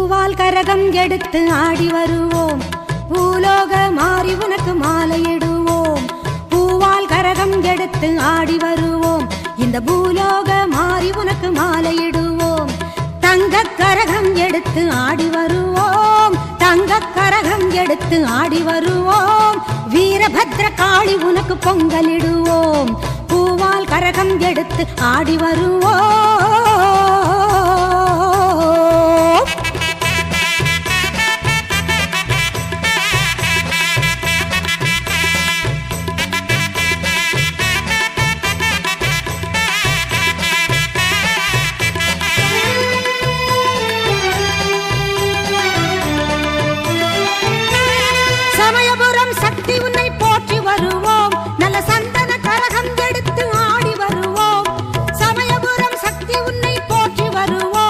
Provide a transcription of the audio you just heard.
பூவால் கரகம் எடுத்து ஆடி வருவோம், பூலோக மாறி உனக்கு மாலையிடுவோம். பூவால் கரகம் எடுத்து ஆடி வருவோம், இந்த பூலோக மாறி உனக்கு மாலையிடுவோம். தங்க கரகம் எடுத்து ஆடி வருவோம், தங்க கரகம் எடுத்து ஆடி வருவோம். வீரபத்ர காளி உனக்கு பொங்கலிடுவோம், பூவால் கரகம் எடுத்து ஆடி வருவோம்.